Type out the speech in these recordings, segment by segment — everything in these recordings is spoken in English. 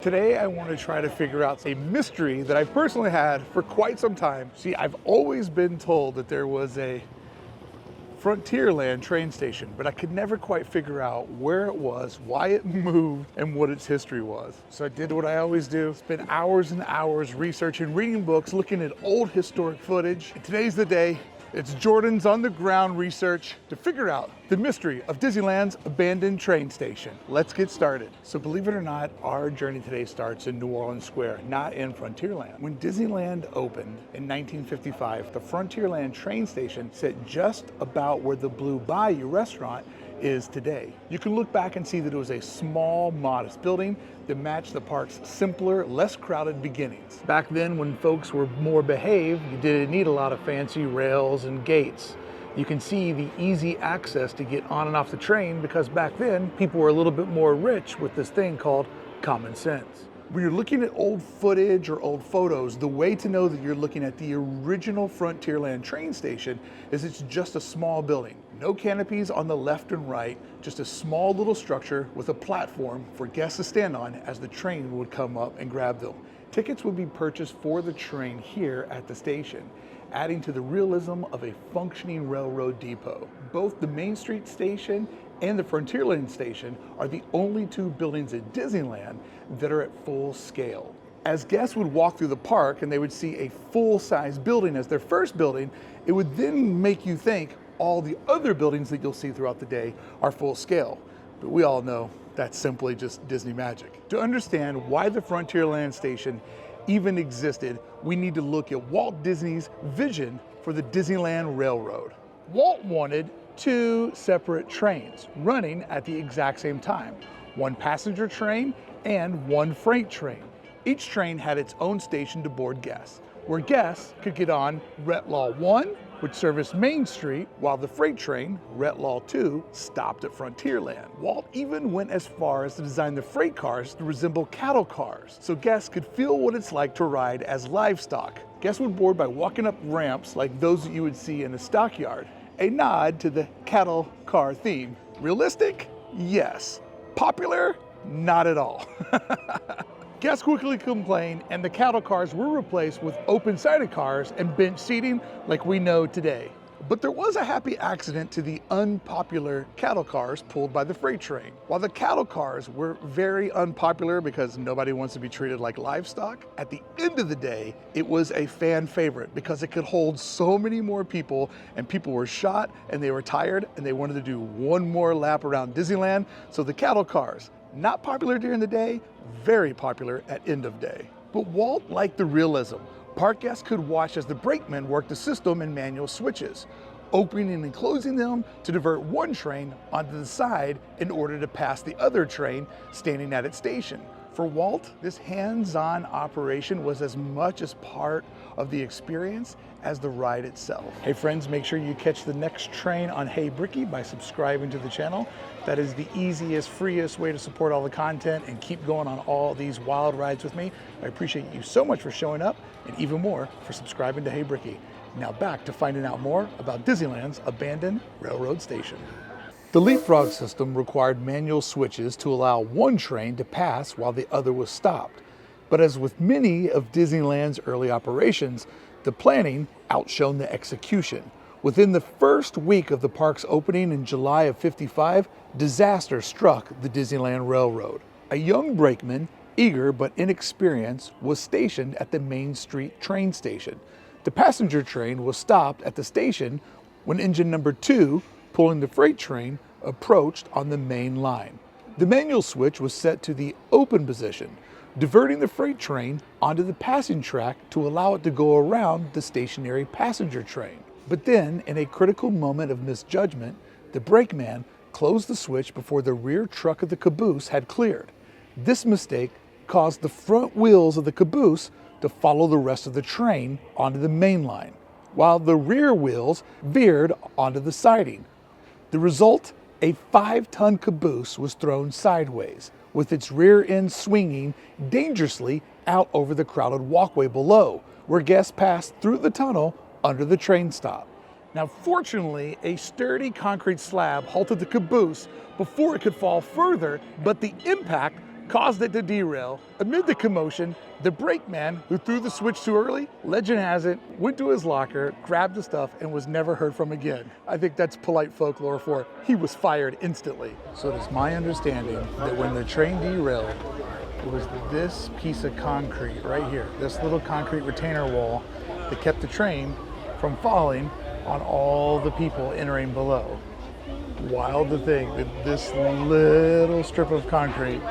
Today I want to try to figure out a mystery that I've personally had for quite some time. See, I've always been told that there was a Frontierland train station, but I could never quite figure out where it was, why it moved, and what its history was. So I did what I always do, spent hours and hours researching, reading books, looking at old historic footage. And today's the day. It's Jordan's on-the-ground research to figure out the mystery of Disneyland's abandoned train station. Let's get started. So believe it or not, our journey today starts in New Orleans Square, not in Frontierland. When Disneyland opened in 1955, the Frontierland train station sat just about where the Blue Bayou restaurant is today. You can look back and see that it was a small, modest building that matched the park's simpler, less crowded beginnings. Back then, when folks were more behaved, you didn't need a lot of fancy rails and gates. You can see the easy access to get on and off the train because back then, people were a little bit more rich with this thing called common sense. When you're looking at old footage or old photos, the way to know that you're looking at the original Frontierland train station is it's just a small building. No canopies on the left and right, just a small little structure with a platform for guests to stand on as the train would come up and grab them. Tickets would be purchased for the train here at the station, adding to the realism of a functioning railroad depot. Both the Main Street station and the Frontierland station are the only two buildings at Disneyland that are at full scale. As guests would walk through the park and they would see a full-size building as their first building, it would then make you think all the other buildings that you'll see throughout the day are full scale. But we all know that's simply just Disney magic. To understand why the Frontierland station even existed, we need to look at Walt Disney's vision for the Disneyland Railroad. Walt wanted two separate trains running at the exact same time, one passenger train and one freight train. Each train had its own station to board guests, where guests could get on Retlaw 1, which serviced Main Street, while the freight train, Retlaw 2, stopped at Frontierland. Walt even went as far as to design the freight cars to resemble cattle cars, so guests could feel what it's like to ride as livestock. Guests would board by walking up ramps like those that you would see in a stockyard, a nod to the cattle car theme. Realistic? Yes. Popular? Not at all. Guests quickly complained, and the cattle cars were replaced with open-sided cars and bench seating like we know today. But there was a happy accident to the unpopular cattle cars pulled by the freight train. While the cattle cars were very unpopular because nobody wants to be treated like livestock, at the end of the day, it was a fan favorite because it could hold so many more people, and people were shot and they were tired and they wanted to do one more lap around Disneyland. So the cattle cars, not popular during the day, very popular at end of day. But Walt liked the realism. Park guests could watch as the brakemen worked the system in manual switches, opening and closing them to divert one train onto the side in order to pass the other train standing at its station. For Walt, this hands-on operation was as much as part of the experience as the ride itself. Hey friends, make sure you catch the next train on Hey Brickey by subscribing to the channel. That is the easiest, freest way to support all the content and keep going on all these wild rides with me. I appreciate you so much for showing up and even more for subscribing to Hey Brickey. Now back to finding out more about Disneyland's abandoned railroad station. The leapfrog system required manual switches to allow one train to pass while the other was stopped. But as with many of Disneyland's early operations, the planning outshone the execution. Within the first week of the park's opening in July of '55, disaster struck the Disneyland Railroad. A young brakeman, eager but inexperienced, was stationed at the Main Street train station. The passenger train was stopped at the station when engine number 2, pulling the freight train, approached on the main line. The manual switch was set to the open position, diverting the freight train onto the passing track to allow it to go around the stationary passenger train. But then, in a critical moment of misjudgment, the brakeman closed the switch before the rear truck of the caboose had cleared. This mistake caused the front wheels of the caboose to follow the rest of the train onto the main line, while the rear wheels veered onto the siding. The result? A 5-ton caboose was thrown sideways, with its rear end swinging dangerously out over the crowded walkway below, where guests passed through the tunnel under the train stop. Now, fortunately, a sturdy concrete slab halted the caboose before it could fall further, but the impact caused it to derail. Amid the commotion, the brakeman who threw the switch too early, legend has it, went to his locker, grabbed the stuff, and was never heard from again. I think that's polite folklore for he was fired instantly. So it is my understanding that when the train derailed, it was this piece of concrete right here, this little concrete retainer wall that kept the train from falling on all the people entering below. Wild to think that this little strip of concrete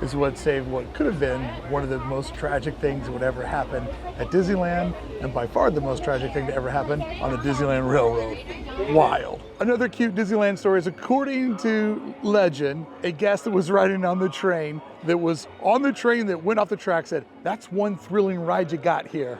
is what saved what could have been one of the most tragic things that would ever happen at Disneyland, and by far the most tragic thing to ever happen on the Disneyland Railroad. Wild. Another cute Disneyland story is, according to legend, a guest that was riding on the train that went off the track said, "That's one thrilling ride you got here."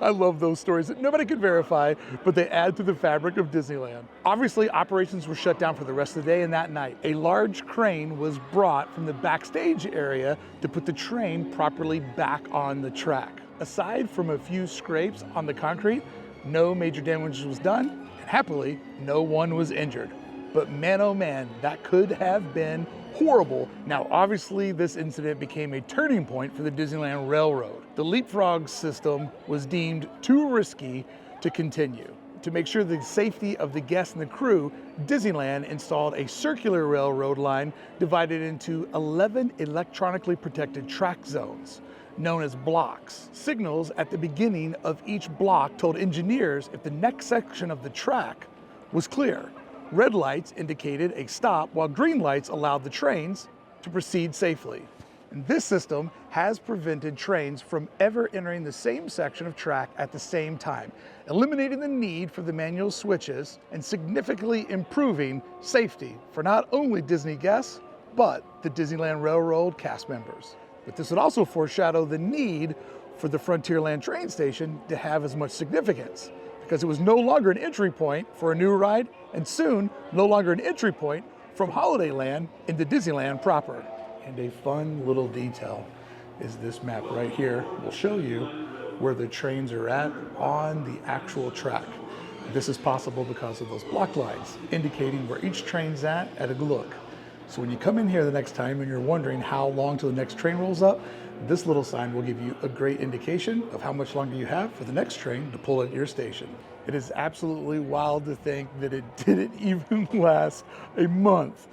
I love those stories that nobody could verify, but they add to the fabric of Disneyland. Obviously, operations were shut down for the rest of the day, and that night, a large crane was brought from the backstage area to put the train properly back on the track. Aside from a few scrapes on the concrete, no major damage was done, and happily, no one was injured. But man, oh man, that could have been horrible. Now, obviously, this incident became a turning point for the Disneyland Railroad. The leapfrog system was deemed too risky to continue. To make sure the safety of the guests and the crew, Disneyland installed a circular railroad line divided into 11 electronically protected track zones, known as blocks. Signals at the beginning of each block told engineers if the next section of the track was clear. Red lights indicated a stop, while green lights allowed the trains to proceed safely. And this system has prevented trains from ever entering the same section of track at the same time, eliminating the need for the manual switches and significantly improving safety for not only Disney guests, but the Disneyland Railroad cast members. But this would also foreshadow the need for the Frontierland train station to have as much significance, because it was no longer an entry point for a new ride, and soon no longer an entry point from Holidayland into Disneyland proper. And a fun little detail is this map right here will show you where the trains are at on the actual track. This is possible because of those block lines indicating where each train's at a look. So when you come in here the next time and you're wondering how long till the next train rolls up, this little sign will give you a great indication of how much longer you have for the next train to pull at your station. It is absolutely wild to think that it didn't even last a month.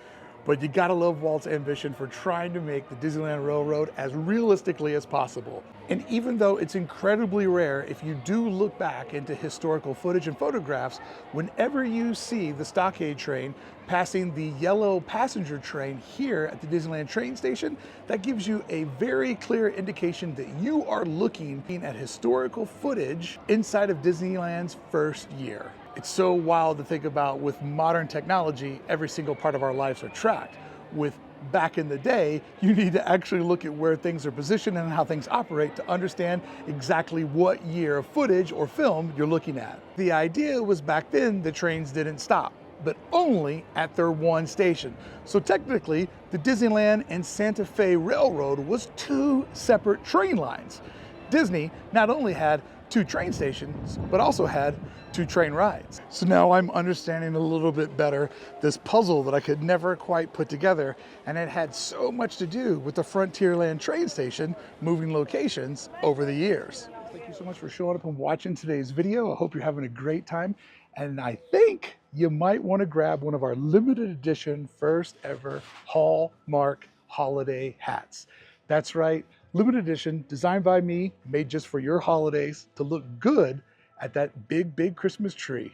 But you gotta love Walt's ambition for trying to make the Disneyland Railroad as realistically as possible. And even though it's incredibly rare, if you do look back into historical footage and photographs, whenever you see the stockade train passing the yellow passenger train here at the Disneyland train station, that gives you a very clear indication that you are looking at historical footage inside of Disneyland's first year. It's so wild to think about. With modern technology, every single part of our lives are tracked. With back in the day, you need to actually look at where things are positioned and how things operate to understand exactly what year of footage or film you're looking at. The idea was back then the trains didn't stop, but only at their one station. So technically, the Disneyland and Santa Fe Railroad was two separate train lines. Disney not only had two train stations, but also had two train rides. So now I'm understanding a little bit better this puzzle that I could never quite put together, and it had so much to do with the Frontierland train station moving locations over the years. Thank you so much for showing up and watching today's video. I hope you're having a great time, and I think you might want to grab one of our limited edition first ever Hallmark holiday hats. That's right, limited edition, designed by me, made just for your holidays to look good at that big Christmas tree.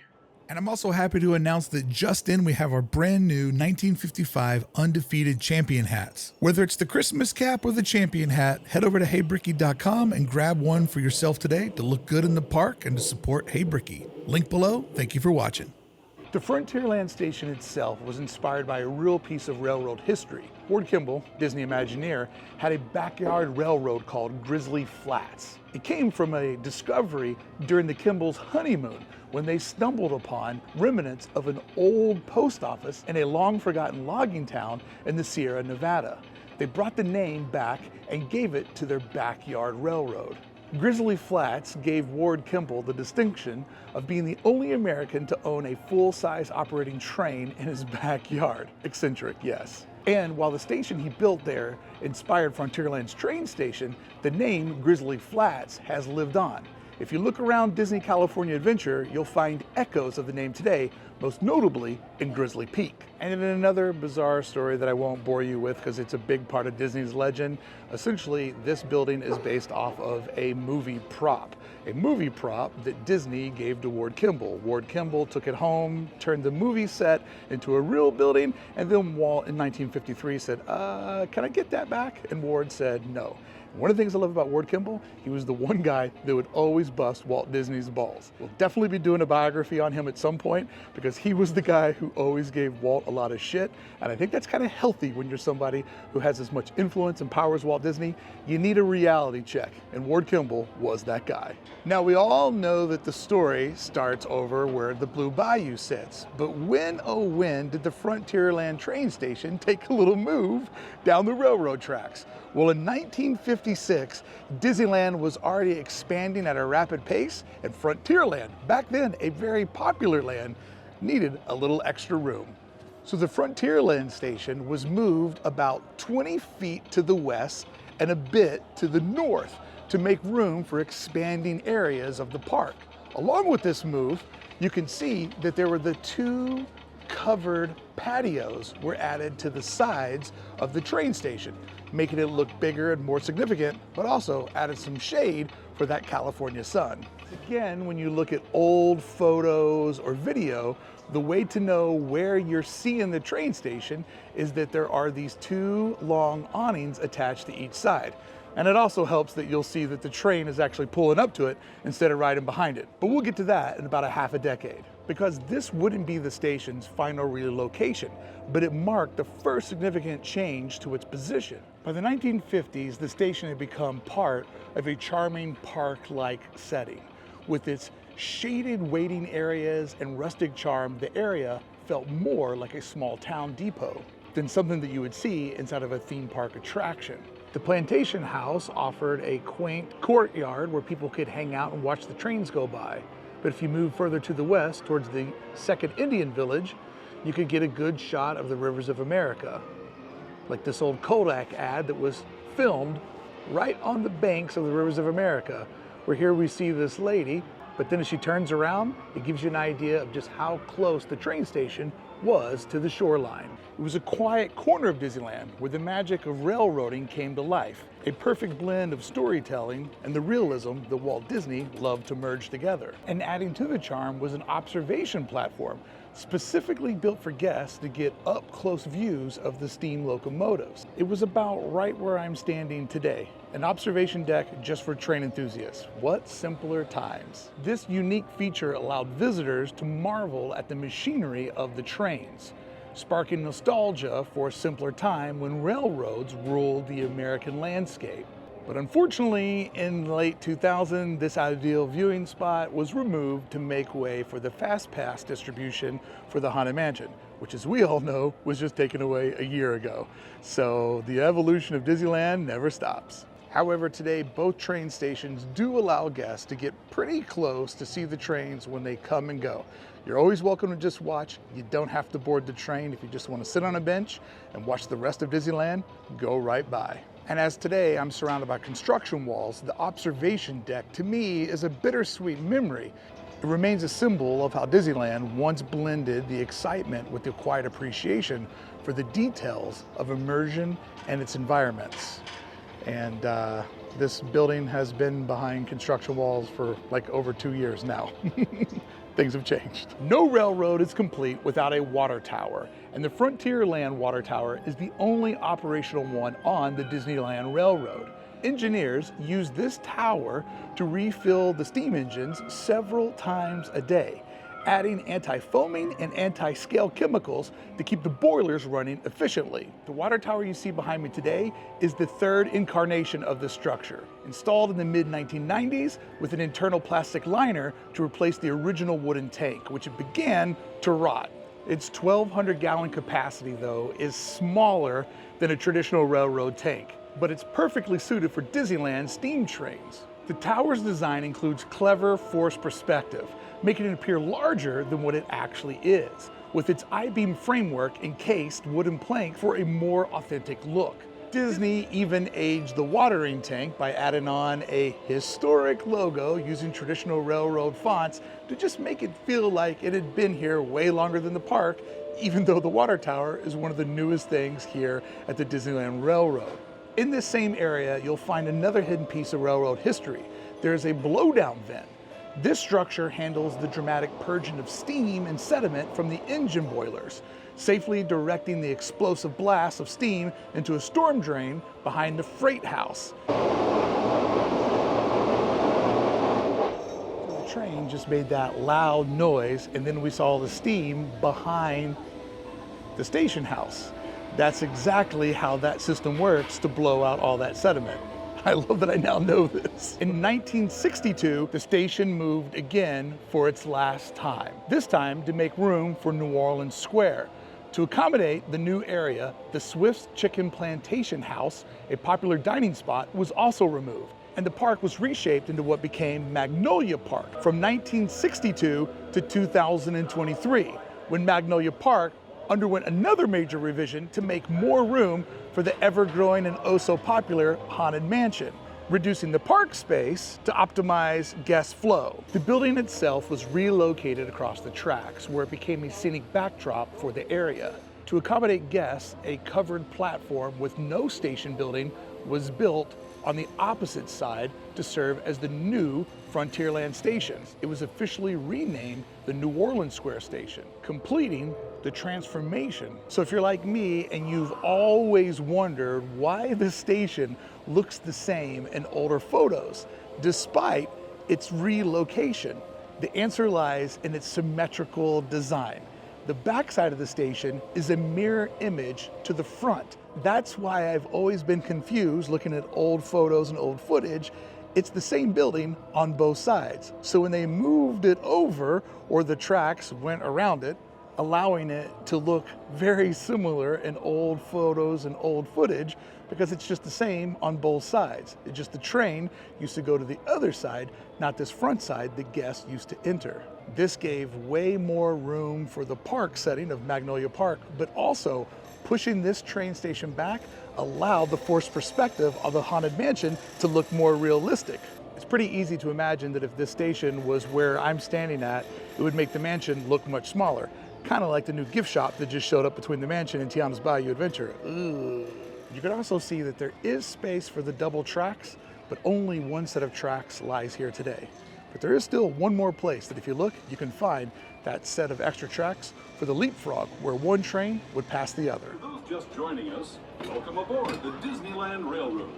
And I'm also happy to announce that just in we have our brand new 1955 Undefeated Champion hats. Whether it's the Christmas cap or the champion hat, head over to heybrickey.com and grab one for yourself today to look good in the park and to support Hey Brickey. Link below. Thank you for watching. The Frontierland station itself was inspired by a real piece of railroad history. Ward Kimball, Disney Imagineer, had a backyard railroad called Grizzly Flats. It came from a discovery during the Kimball's honeymoon when they stumbled upon remnants of an old post office in a long-forgotten logging town in the Sierra Nevada. They brought the name back and gave it to their backyard railroad. Grizzly Flats gave Ward Kimball the distinction of being the only American to own a full-size operating train in his backyard. Eccentric, yes. And while the station he built there inspired Frontierland's train station, the name Grizzly Flats has lived on. If you look around Disney California Adventure, you'll find echoes of the name today, most notably in Grizzly Peak. And in another bizarre story that I won't bore you with because it's a big part of Disney's legend, essentially this building is based off of a movie prop that Disney gave to Ward Kimball. Ward Kimball took it home, turned the movie set into a real building, and then Walt in 1953 said, can I get that back? And Ward said no. One of the things I love about Ward Kimball, he was the one guy that would always bust Walt Disney's balls. We'll definitely be doing a biography on him at some point because he was the guy who always gave Walt a lot of shit. And I think that's kind of healthy when you're somebody who has as much influence and power as Walt Disney. You need a reality check, and Ward Kimball was that guy. Now, we all know that the story starts over where the Blue Bayou sits, but when, oh when, did the Frontierland train station take a little move down the railroad tracks? Well, in 1956, Disneyland was already expanding at a rapid pace, and Frontierland, back then a very popular land, needed a little extra room. So the Frontierland station was moved about 20 feet to the west and a bit to the north to make room for expanding areas of the park. Along with this move, you can see that there were the two covered patios were added to the sides of the train station, making it look bigger and more significant, but also added some shade for that California sun. Again, when you look at old photos or video, the way to know where you're seeing the train station is that there are these two long awnings attached to each side. And it also helps that you'll see that the train is actually pulling up to it instead of riding behind it. But we'll get to that in about a half a decade, because this wouldn't be the station's final relocation, but it marked the first significant change to its position. By the 1950s, the station had become part of a charming park-like setting. With its shaded waiting areas and rustic charm, the area felt more like a small town depot than something that you would see inside of a theme park attraction. The Plantation House offered a quaint courtyard where people could hang out and watch the trains go by. But if you move further to the west, towards the second Indian village, you could get a good shot of the rivers of America. Like this old Kodak ad that was filmed right on the banks of the rivers of America, where here we see this lady, but then as she turns around, it gives you an idea of just how close the train station was to the shoreline. It was a quiet corner of Disneyland where the magic of railroading came to life, a perfect blend of storytelling and the realism that Walt Disney loved to merge together. And adding to the charm was an observation platform specifically built for guests to get up-close views of the steam locomotives. It was about right where I'm standing today, an observation deck just for train enthusiasts. What simpler times. This unique feature allowed visitors to marvel at the machinery of the trains, sparking nostalgia for a simpler time when railroads ruled the American landscape. But unfortunately, in late 2000, this ideal viewing spot was removed to make way for the Fast Pass distribution for the Haunted Mansion, which, as we all know, was just taken away a year ago. So the evolution of Disneyland never stops. However, today, both train stations do allow guests to get pretty close to see the trains when they come and go. You're always welcome to just watch. You don't have to board the train. If you just want to sit on a bench and watch the rest of Disneyland, go right by. And as today I'm surrounded by construction walls, the observation deck to me is a bittersweet memory. It remains a symbol of how Disneyland once blended the excitement with the quiet appreciation for the details of immersion and its environments. And this building has been behind construction walls for like over 2 years now. Things have changed. No railroad is complete without a water tower, and the Frontierland water tower is the only operational one on the Disneyland Railroad. Engineers use this tower to refill the steam engines several times a day, adding anti-foaming and anti-scale chemicals to keep the boilers running efficiently. The water tower you see behind me today is the third incarnation of this structure, installed in the mid-1990s with an internal plastic liner to replace the original wooden tank, which had began to rot. Its 1,200-gallon capacity, though, is smaller than a traditional railroad tank, but it's perfectly suited for Disneyland steam trains. The tower's design includes clever forced perspective, making it appear larger than what it actually is, with its I-beam framework encased wooden plank for a more authentic look. Disney even aged the watering tank by adding on a historic logo using traditional railroad fonts to just make it feel like it had been here way longer than the park, even though the water tower is one of the newest things here at the Disneyland Railroad. In this same area, you'll find another hidden piece of railroad history. There's a blowdown vent. This structure handles the dramatic purging of steam and sediment from the engine boilers, safely directing the explosive blast of steam into a storm drain behind the freight house. The train just made that loud noise, and then we saw the steam behind the station house. That's exactly how that system works to blow out all that sediment. I love that I now know this. In 1962, the station moved again for its last time, this time to make room for New Orleans Square. To accommodate the new area, the Swift's Chicken Plantation House, a popular dining spot, was also removed, and the park was reshaped into what became Magnolia Park from 1962 to 2023, when Magnolia Park underwent another major revision to make more room for the ever-growing and oh-so-popular Haunted Mansion, reducing the park space to optimize guest flow. The building itself was relocated across the tracks, where it became a scenic backdrop for the area. To accommodate guests, a covered platform with no station building was built on the opposite side to serve as the new Frontierland station. It was officially renamed the New Orleans Square Station, completing the transformation. So if you're like me and you've always wondered why the station looks the same in older photos, despite its relocation, the answer lies in its symmetrical design. The backside of the station is a mirror image to the front. That's why I've always been confused looking at old photos and old footage. It's the same building on both sides. So when they moved it over, or the tracks went around it, allowing it to look very similar in old photos and old footage, because it's just the same on both sides. It's just the train used to go to the other side, not this front side the guests used to enter. This gave way more room for the park setting of Magnolia Park, but also pushing this train station back allowed the forced perspective of the Haunted Mansion to look more realistic. It's pretty easy to imagine that if this station was where I'm standing at, it would make the mansion look much smaller. Kind of like the new gift shop that just showed up between the mansion and Tiana's Bayou Adventure. Ugh. You can also see that there is space for the double tracks, but only one set of tracks lies here today. But there is still one more place that if you look, you can find that set of extra tracks for the leapfrog, where one train would pass the other. For those just joining us, welcome aboard the Disneyland Railroad.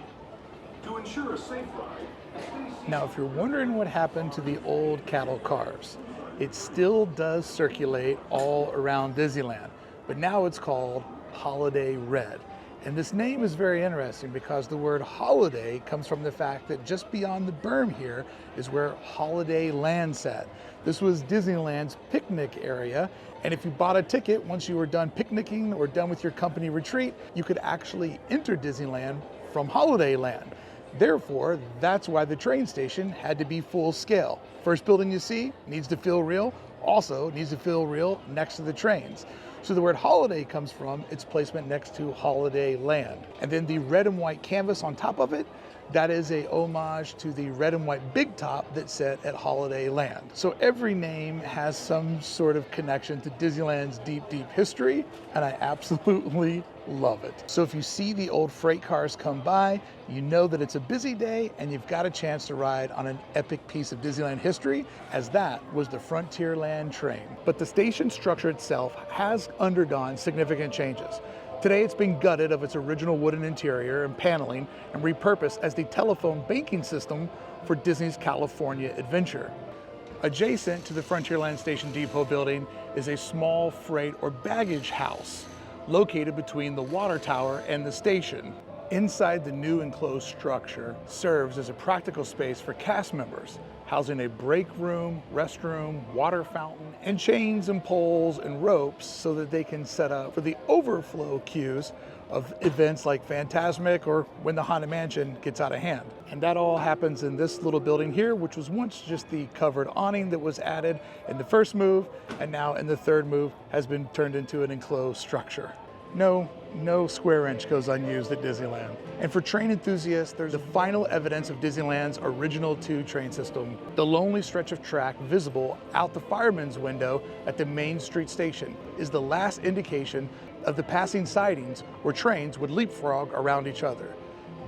To ensure a safe ride, Now, if you're wondering what happened to the old cattle cars, it still does circulate all around Disneyland, but now it's called Holiday Red. And this name is very interesting because the word holiday comes from the fact that just beyond the berm here is where Holiday Land sat. This was Disneyland's picnic area, and if you bought a ticket once you were done picnicking or done with your company retreat, you could actually enter Disneyland from Holiday Land. Therefore, that's why the train station had to be full scale. First building you see needs to feel real, also needs to feel real next to the trains. So the word holiday comes from its placement next to Holiday Land. And then the red and white canvas on top of it, that is a homage to the red and white big top that sat at Holiday Land. So every name has some sort of connection to Disneyland's deep, deep history, and I absolutely love it. So if you see the old freight cars come by, you know that it's a busy day and you've got a chance to ride on an epic piece of Disneyland history, as that was the Frontierland train. But the station structure itself has undergone significant changes. Today it's been gutted of its original wooden interior and paneling and repurposed as the telephone banking system for Disney's California Adventure. Adjacent to the Frontierland Station Depot building is a small freight or baggage house located between the water tower and the station. Inside the new enclosed structure serves as a practical space for cast members, housing a break room, restroom, water fountain, and chains and poles and ropes so that they can set up for the overflow queues of events like Fantasmic or when the Haunted Mansion gets out of hand. And that all happens in this little building here, which was once just the covered awning that was added in the first move, and now in the third move has been turned into an enclosed structure. No square inch goes unused at Disneyland. And for train enthusiasts, there's the final evidence of Disneyland's original 2 train system. The lonely stretch of track visible out the fireman's window at the Main Street station is the last indication of the passing sidings where trains would leapfrog around each other.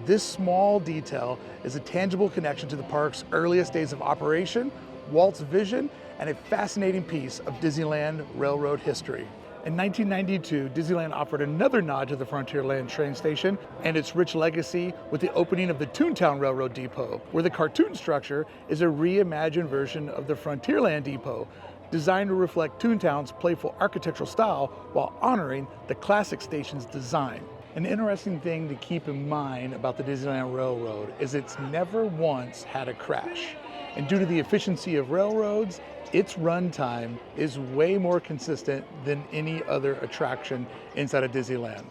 This small detail is a tangible connection to the park's earliest days of operation, Walt's vision, and a fascinating piece of Disneyland Railroad history. In 1992, Disneyland offered another nod to the Frontierland train station and its rich legacy with the opening of the Toontown Railroad Depot, where the cartoon structure is a reimagined version of the Frontierland Depot, designed to reflect Toontown's playful architectural style while honoring the classic station's design. An interesting thing to keep in mind about the Disneyland Railroad is it's never once had a crash. And due to the efficiency of railroads, its runtime is way more consistent than any other attraction inside of Disneyland.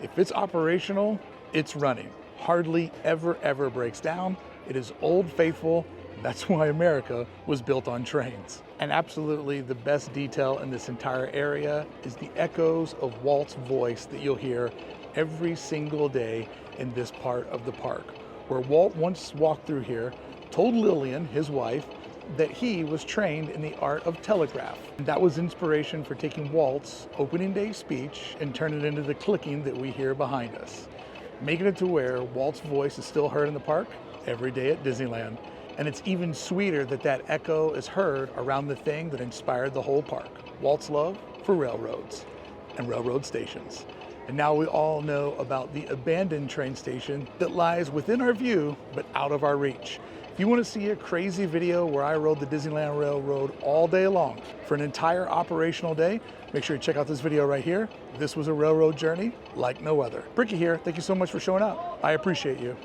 If it's operational, it's running. Hardly ever breaks down. It is old faithful. That's why America was built on trains. And absolutely the best detail in this entire area is the echoes of Walt's voice that you'll hear every single day in this part of the park, where Walt once walked through here, told Lillian, his wife, that he was trained in the art of telegraph. And that was inspiration for taking Walt's opening day speech and turning it into the clicking that we hear behind us, making it to where Walt's voice is still heard in the park every day at Disneyland. And it's even sweeter that that echo is heard around the thing that inspired the whole park, Walt's love for railroads and railroad stations. And now we all know about the abandoned train station that lies within our view, but out of our reach. If you want to see a crazy video where I rode the Disneyland Railroad all day long for an entire operational day, make sure you check out this video right here. This was a railroad journey like no other. Brickey here, thank you so much for showing up. I appreciate you.